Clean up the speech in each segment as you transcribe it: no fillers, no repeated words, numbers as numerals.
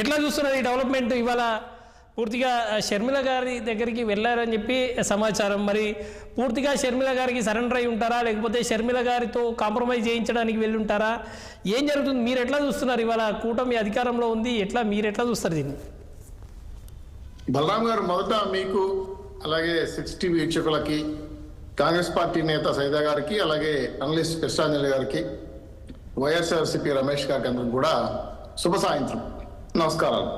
ఎట్లా చూస్తున్నారు ఈ డెవలప్మెంట్? ఇవాళ పూర్తిగా షర్మిల గారి దగ్గరికి వెళ్ళారని చెప్పి సమాచారం. మరి పూర్తిగా షర్మిల గారికి సరెండర్ అయి ఉంటారా, లేకపోతే షర్మిల గారితో కాంప్రమైజ్ చేయించడానికి వెళ్ళి ఉంటారా? ఏం జరుగుతుంది? మీరు ఎట్లా చూస్తున్నారు? ఇవాళ కూటమి అధికారంలో ఉంది, మీరు ఎట్లా చూస్తారు దీన్ని? బలరాం గారు, మొదట మీకు అలాగే 60 వీక్షకులకి, కాంగ్రెస్ పార్టీ నేత సైదా గారికి, అలాగే అనలిస్ట్ కృష్ణాంజలి గారికి, వైఎస్ఆర్సీపీ రమేష్ గారికి అందరికి కూడా శుభ సాయంత్రం, నమస్కారాలు.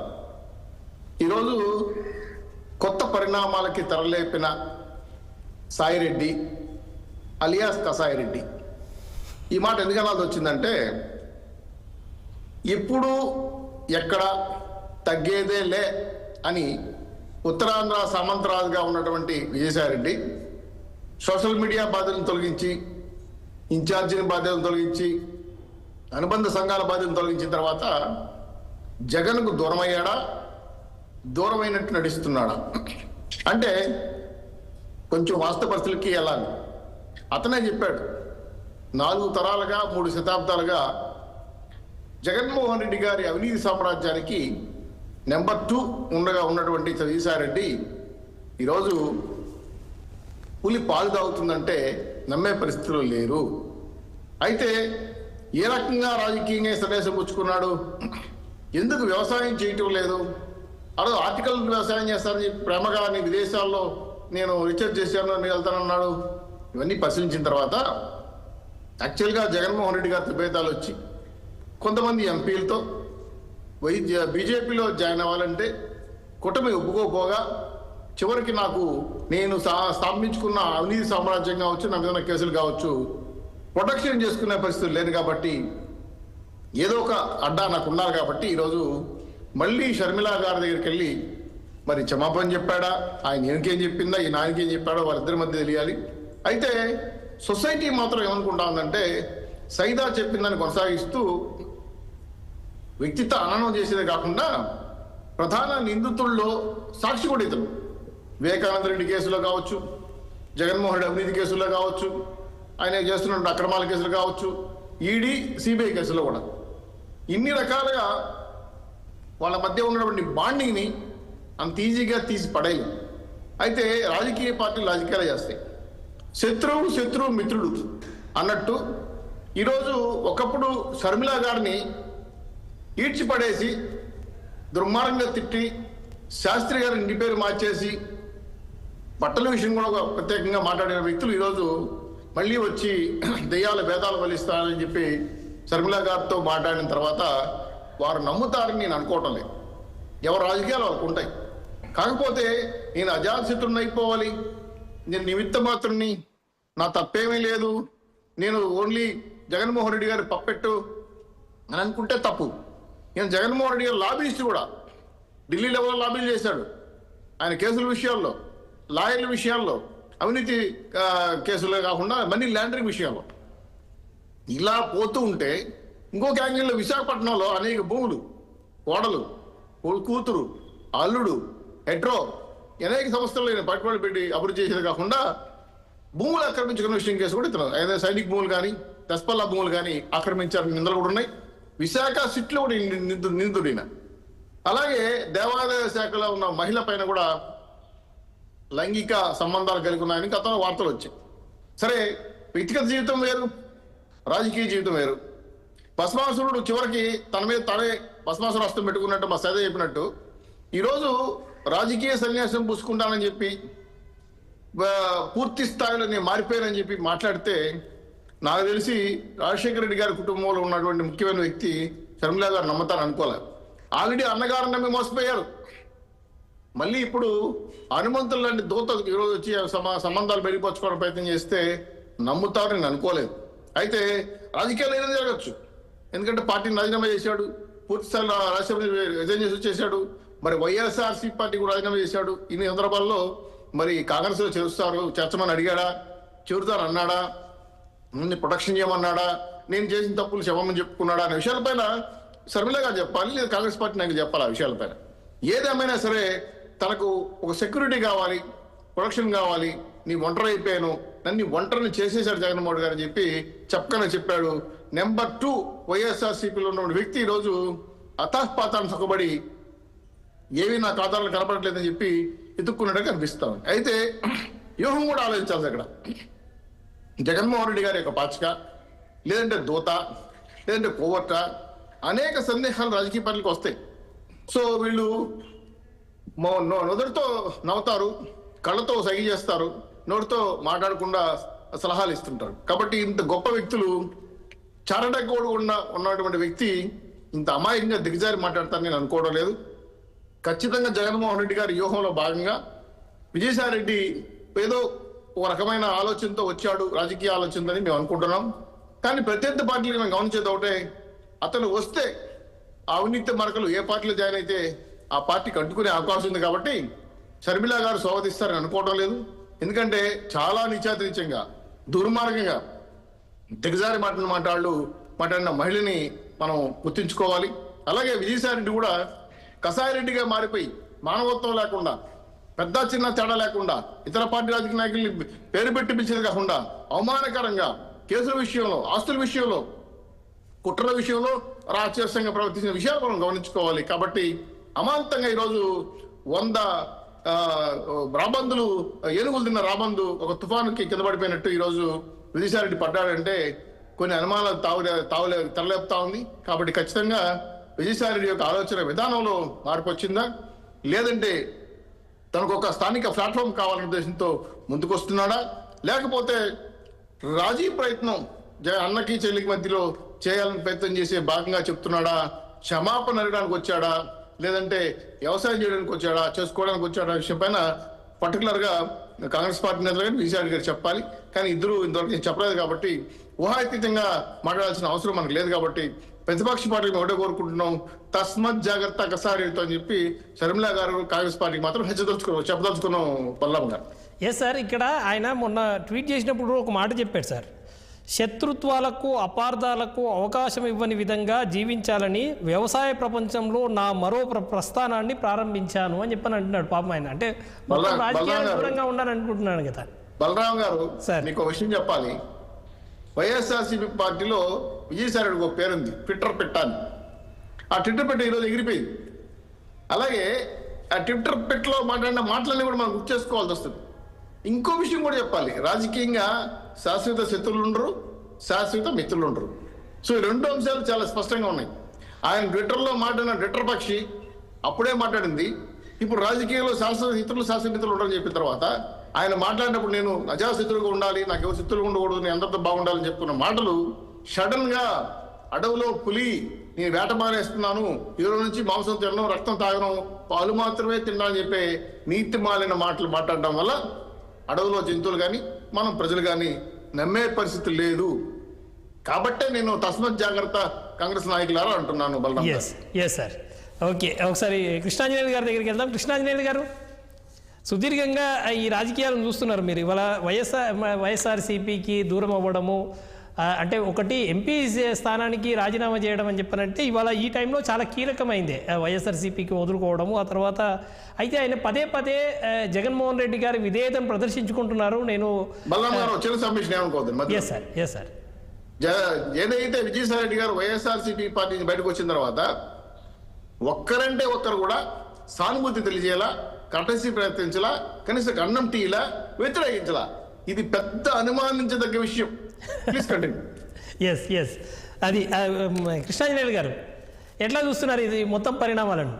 ఈరోజు కొత్త పరిణామాలకి తెరలేపిన సాయిరెడ్డి అలియాస్ కసాయిరెడ్డి, ఈ మాట ఎందుకనాల్సి వచ్చిందంటే, ఎప్పుడు ఎక్కడ తగ్గేదే లే అని ఉత్తరాంధ్ర సామంతరాజుగా ఉన్నటువంటి విజయసాయిరెడ్డి సోషల్ మీడియా బాధ్యతలను తొలగించి, ఇన్ఛార్జిని బాధ్యతలను తొలగించి, అనుబంధ సంఘాల బాధ్యతలను తొలగించిన తర్వాత జగన్కు దూరమయ్యాడా, దూరమైనట్టు నడుస్తున్నాడా అంటే కొంచెం వాస్తవ పరిస్థితులకి వెళ్ళాలి. అతనే చెప్పాడు, 4 తరాలుగా 3 శతాబ్దాలుగా జగన్మోహన్ రెడ్డి గారి అవినీతి సామ్రాజ్యానికి నెంబర్ 2 ఉన్నటువంటి విజయసాయిరెడ్డి ఈరోజు పులి పాలు తాగుతుందంటే నమ్మే పరిస్థితులు లేరు. అయితే ఏ రకంగా రాజకీయంగా సందేశం పుచ్చుకున్నాడు? ఎందుకు వ్యవసాయం చేయటం లేదు? అలా ఆర్టికల్ వ్యవసాయం చేస్తారని చెప్పి ప్రేమగా విదేశాల్లో నేను రీసెర్చ్ చేశాను అని వెళ్తానన్నాడు. ఇవన్నీ పరిశీలించిన తర్వాత యాక్చువల్గా జగన్మోహన్ రెడ్డి గారి విభేదాలు వచ్చి కొంతమంది ఎంపీలతో బీజేపీలో జాయిన్ అవ్వాలంటే కూటమి ఒప్పుకోపోగా చివరికి నేను స్థాపించుకున్న అవినీతి సామ్రాజ్యం కావచ్చు, నా మీద కేసులు కావచ్చు, ప్రొటెక్షన్ చేసుకునే పరిస్థితులు లేదు. కాబట్టి ఏదో ఒక అడ్డా నాకు ఉన్నారు. కాబట్టి ఈరోజు మళ్ళీ షర్మిల గారి దగ్గరికి వెళ్ళి మరి క్షమాపణ చెప్పాడా, ఆయన ఈయనకేం చెప్పిందా, ఈ నాయనకేం చెప్పాడో వాళ్ళిద్దరి మధ్య తెలియాలి. అయితే సొసైటీ మాత్రం ఏమనుకుంటా ఉందంటే, సైదా చెప్పిందని కొనసాగిస్తూ వ్యక్తిత్వ హననం చేసేదే కాకుండా ప్రధాన నిందితుల్లో సాక్షి కూడా ఇతను. వివేకానంద రెడ్డి కేసులో కావచ్చు, జగన్మోహన్ రెడ్డి అవినీతి కేసుల్లో కావచ్చు, ఆయన చేస్తున్న అక్రమాల కేసులు కావచ్చు, ఈడీ సిబిఐ కేసులో కూడా ఇన్ని రకాలుగా వాళ్ళ మధ్య ఉన్నటువంటి బాండింగ్ని అంత ఈజీగా తీసి పడేయలేదు. అయితే రాజకీయ పార్టీలు రాజకీయాలు చేస్తాయి. శత్రువు మిత్రుడు అన్నట్టు ఈరోజు ఒకప్పుడు షర్మిల గారిని ఈడ్చిపడేసి దుర్మార్గంగా తిట్టి శాస్త్రి గారి ఇంటి పేరు మార్చేసి బట్టల విషయం కూడా ప్రత్యేకంగా మాట్లాడిన వ్యక్తులు ఈరోజు మళ్ళీ వచ్చి దెయ్యాల భేదాలు ఫలిస్తారని చెప్పి షర్మిల గారితో మాట్లాడిన తర్వాత వారు నమ్ముతారని నేను అనుకోవటం లేదు. ఎవరు రాజకీయాలు వాళ్ళకు ఉంటాయి. కాకపోతే నేను అజాతశత్రుని అయిపోవాలి, నేను నిమిత్త మాత్రుని, నా తప్పేమీ లేదు, నేను ఓన్లీ జగన్మోహన్ రెడ్డి గారి పప్పెట్టు అని అనుకుంటే తప్పు. నేను జగన్మోహన్ రెడ్డి గారి లాబీస్ట్ కూడా ఢిల్లీ లెవెల్లో లాబీలు చేశాడు. ఆయన కేసుల విషయాల్లో, లాయర్ల విషయాల్లో, అవినీతి కేసులే కాకుండా మనీ లాండరింగ్ విషయాల్లో ఇలా పోతూ ఉంటే ఇంకొక యాంగిల్లో విశాఖపట్నంలో అనేక భూములు, కోడలు, కూతురు, అల్లుడు, హెడ్రో అనేక సంస్థలు పట్టుబడి పెట్టి అభివృద్ధి చేసేది కాకుండా భూములు ఆక్రమించుకున్న విషయం కేసు కూడా ఇతను ఏదైనా సైనిక భూములు కానీ, దస్పల్లా భూములు కానీ ఆక్రమించారని నిందలు కూడా ఉన్నాయి. విశాఖ సిట్లో కూడా నిందితుడిన. అలాగే దేవాదాయ శాఖలో ఉన్న మహిళ పైన కూడా లైంగిక సంబంధాలు కలిగి ఉన్నాయని గతంలో వార్తలు వచ్చాయి. సరే, వ్యక్తిగత జీవితం వేరు, రాజకీయ జీవితం వేరు. భస్మాసురుడు చివరికి తన మీద తానే భస్మాసురు హస్తం పెట్టుకున్నట్టు మా సైదా చెప్పినట్టు ఈరోజు రాజకీయ సన్యాసం పుచ్చుకుంటానని చెప్పి పూర్తి స్థాయిలో నేను మారిపోయానని చెప్పి మాట్లాడితే నాకు తెలిసి రాజశేఖర రెడ్డి గారి కుటుంబంలో ఉన్నటువంటి ముఖ్యమైన వ్యక్తి షర్మిల గారు నమ్ముతాను అనుకోలేదు. ఆల్రెడీ అన్నగారు నమ్మి మోసపోయారు. మళ్ళీ ఇప్పుడు హనుమంతులు లాంటి దూత ఈరోజు వచ్చి సంబంధాలు మెరుగుపరచుకోవడం ప్రయత్నం చేస్తే నమ్ముతారు నేను అనుకోలేదు. అయితే రాజకీయాలు ఏదైనా జరగచ్చు. ఎందుకంటే పార్టీని రాజీనామా చేశాడు, పూర్తి స్థాయిలో రాజ్యసభ రిజైన్ చేసి వచ్చేసాడు. మరి వైఎస్ఆర్సీ పార్టీ కూడా రాజీనామా చేశాడు. ఇన్ని సందర్భాల్లో మరి కాంగ్రెస్లో చేర్చమని అడిగాడా, చేరుతాను అన్నాడా, ముందు ప్రొటెక్షన్ చేయమన్నాడా, నేను చేసిన తప్పులు క్షమని చెప్పుకున్నాడా అనే విషయాలపైన షర్మిల గారు చెప్పాలి, లేదా కాంగ్రెస్ పార్టీ నాకు చెప్పాలి. ఆ విషయాలపైన ఏదేమైనా సరే తనకు ఒక సెక్యూరిటీ కావాలి, ప్రొటెక్షన్ కావాలి. నీ ఒంటరి అయిపోయాను, నన్ను ఒంటరిని చేసేశాడు జగన్మోహన్ గారు అని చెప్పి చెప్పకనే చెప్పాడు. నెంబర్ 2 వైఎస్ఆర్సీపీలో ఉన్న వ్యక్తి ఈరోజు అతాపాతాన్ని సుఖపడి ఏవి నా ఖాతాలో కనపడట్లేదని చెప్పి ఎత్తుక్కున్నట్టు కనిపిస్తాం. అయితే వ్యూహం కూడా ఆలోచించాలి అక్కడ. జగన్మోహన్ రెడ్డి గారి యొక్క పాచిక, లేదంటే దూత, లేదంటే కోవర్ట, అనేక సందేహాలు రాజకీయ పార్టీలకు వస్తాయి. సో వీళ్ళు నోటితో నవ్వుతారు, కళ్ళతో సైగ చేస్తారు, నోటితో మాట్లాడకుండా సలహాలు ఇస్తుంటారు. కాబట్టి ఇంత గొప్ప వ్యక్తులు, చారటకోడు ఉన్నటువంటి వ్యక్తి ఇంత అమాయకంగా దిగజారి మాట్లాడతారని నేను అనుకోవడం లేదు. ఖచ్చితంగా జగన్మోహన్ రెడ్డి గారి వ్యూహంలో భాగంగా విజయసాయి రెడ్డి ఏదో ఒక రకమైన ఆలోచనతో వచ్చాడు, రాజకీయ ఆలోచనని మేము అనుకుంటున్నాం. కానీ ప్రత్యర్థి పార్టీలకు మేము గమనించేది ఒకటే, అతను వస్తే ఆ అవినీతి మరకలు ఏ పార్టీలో జాయిన్ అయితే ఆ పార్టీకి అంటుకునే అవకాశం ఉంది. కాబట్టి షర్మిల గారు స్వాగతిస్తారని అనుకోవడం లేదు. ఎందుకంటే చాలా నిత్యాతినిత్యంగా, దుర్మార్గంగా దిగజారి మాట్లాడిన మహిళని మనం గుర్తించుకోవాలి. అలాగే విజయసాయి రెడ్డి కూడా కసాయిరెడ్డిగా మారిపోయి మానవత్వం లేకుండా, పెద్ద చిన్న తేడా లేకుండా, ఇతర పార్టీ రాజకీయ నాయకుల్ని పేరు పెట్టి పిలిచేది కాకుండా అవమానకరంగా కేసుల విషయంలో, ఆస్తుల విషయంలో, కుట్రల విషయంలో రాక్షసంగా ప్రవర్తించిన విషయాలు మనం గమనించుకోవాలి. కాబట్టి అమాంతంగా ఈరోజు 100 రాబందులు, ఏనుగులు తిన్న రాబందు ఒక తుఫానుకి కింద పడిపోయినట్టు ఈరోజు విజయసాయి రెడ్డి పడ్డాడంటే కొన్ని అనుమానాలు తరలేపుతా ఉంది. కాబట్టి ఖచ్చితంగా విజయసాయి రెడ్డి యొక్క ఆలోచన విధానంలో మార్పు వచ్చిందా, లేదంటే తనకు ఒక స్థానిక ప్లాట్ఫామ్ కావాలనే ఉద్దేశంతో ముందుకొస్తున్నాడా, లేకపోతే రాజీ ప్రయత్నం అన్నకి చెల్లికి మధ్యలో చేయాలని ప్రయత్నం చేసే భాగంగా చెప్తున్నాడా, క్షమాపణ అడగడానికి వచ్చాడా, లేదంటే వ్యవసాయం చేయడానికి వచ్చాడా, చేసుకోవడానికి వచ్చాడా విషయం పైన పర్టికులర్గా కాంగ్రెస్ పార్టీ నేతలు కానీ విజయసాయి గారు చెప్పాలి. కానీ ఇద్దరు ఇంతవరకు నేను చెప్పలేదు కాబట్టి ఊహాతీతంగా మాట్లాడాల్సిన అవసరం మనకు లేదు. కాబట్టి ప్రతిపక్ష పార్టీకి ఒకటే కోరుకుంటున్నాం, తస్మత్ జాగ్రత్త కసారితో అని చెప్పి షర్మిల గారు కాంగ్రెస్ పార్టీకి మాత్రం చెప్పదలుచుకున్నాం. పల్లం గారు ఎస్ సార్, ఇక్కడ ఆయన మొన్న ట్వీట్ చేసినప్పుడు ఒక మాట చెప్పాడు సార్, శత్రుత్వాలకు అపార్థాలకు అవకాశం ఇవ్వని విధంగా జీవించాలని వ్యవసాయ ప్రపంచంలో నా మరో ప్రస్థానాన్ని ప్రారంభించాను అని చెప్పని అంటున్నాడు. పాపం ఆయన అంటే మొత్తం రాజకీయాలకు దూరంగా ఉండాలని అనుకుంటున్నాను కదా. బలరాం గారు మీకు విషయం చెప్పాలి, వైఎస్ఆర్సీపీ పార్టీలో విజయసాయి రెడ్డికి ఒక పేరుంది, ట్విట్టర్ పెట్టాలి. ఆ ట్విట్టర్ పెట్ట ఈరోజు ఎగిరిపోయింది. అలాగే ఆ ట్విట్టర్ పెట్టలో మాట్లాడిన మాటలన్నీ కూడా మనం గుర్తు చేసుకోవాల్సి వస్తుంది. ఇంకో విషయం కూడా చెప్పాలి, రాజకీయంగా శాశ్వత శత్రువులు ఉండరు, శాశ్వత మిత్రులు ఉండరు. సో ఈ 2 అంశాలు చాలా స్పష్టంగా ఉన్నాయి. ఆయన ట్విట్టర్లో మాట్లాడిన ట్విట్టర్ పక్షి అప్పుడే మాట్లాడింది. ఇప్పుడు రాజకీయంలో శాశ్వత శత్రులు, శాశ్వత మిత్రులు ఉండరని చెప్పిన తర్వాత ఆయన మాట్లాడినప్పుడు నేను అజాశత్రులుగా ఉండాలి, నాకు ఎవరు శత్రువులు ఉండకూడదు, నేను అందరితో బాగుండాలని చెప్పుకున్న మాటలు సడన్ గా అడవిలో పులి నేను వేట మానేస్తున్నాను, ఈరోజు నుంచి మాంసం తినడం, రక్తం తాగడం, పాలు మాత్రమే తినాలని చెప్పే నీతి మాలిన మాటలు మాట్లాడడం వల్ల అడవిలో జంతువులు కానీ మనం ప్రజలు కానీ నమ్మే పరిస్థితి లేదు. కాబట్టే నేను తస్మత్ జాగ్రత్త కాంగ్రెస్ నాయకులారా అంటున్నాను. Balaram yes sir, okay. ఒకసారి కృష్ణాంజనేయులు గారి దగ్గరికి వెళ్దాం. కృష్ణాంజనేయులు గారు, సుదీర్ఘంగా ఈ రాజకీయాలను చూస్తున్నారు మీరు. ఇవాళ వైఎస్ఆర్సీపీకి దూరం అవ్వడము అంటే ఒకటి ఎంపీ స్థానానికి రాజీనామా చేయడం అని చెప్పనంటే ఇవాళ ఈ టైంలో చాలా కీలకమైంది వైఎస్ఆర్సీపీకి వదులుకోవడము. ఆ తర్వాత అయితే ఆయన పదే జగన్మోహన్ రెడ్డి గారి విధేయతను ప్రదర్శించుకుంటున్నారు. నేను ఎస్ సార్, ఏదైతే విజయసాయి రెడ్డి గారు వైఎస్ఆర్సీపీ పార్టీ బయటకు వచ్చిన తర్వాత ఒక్కరంటే ఒక్కరు కూడా సానుభూతి తెలియజేలా, కటసి ప్రయత్నించలా, కనీసం అన్నం టీలా, వ్యతిరేకించలా. ఇది పెద్ద అనుమానించదగ్గ విషయం. Please continue. ఎస్ అది కృష్ణాంజనేయులు గారు ఎట్లా చూస్తున్నారు ఇది మొత్తం పరిణామాలను?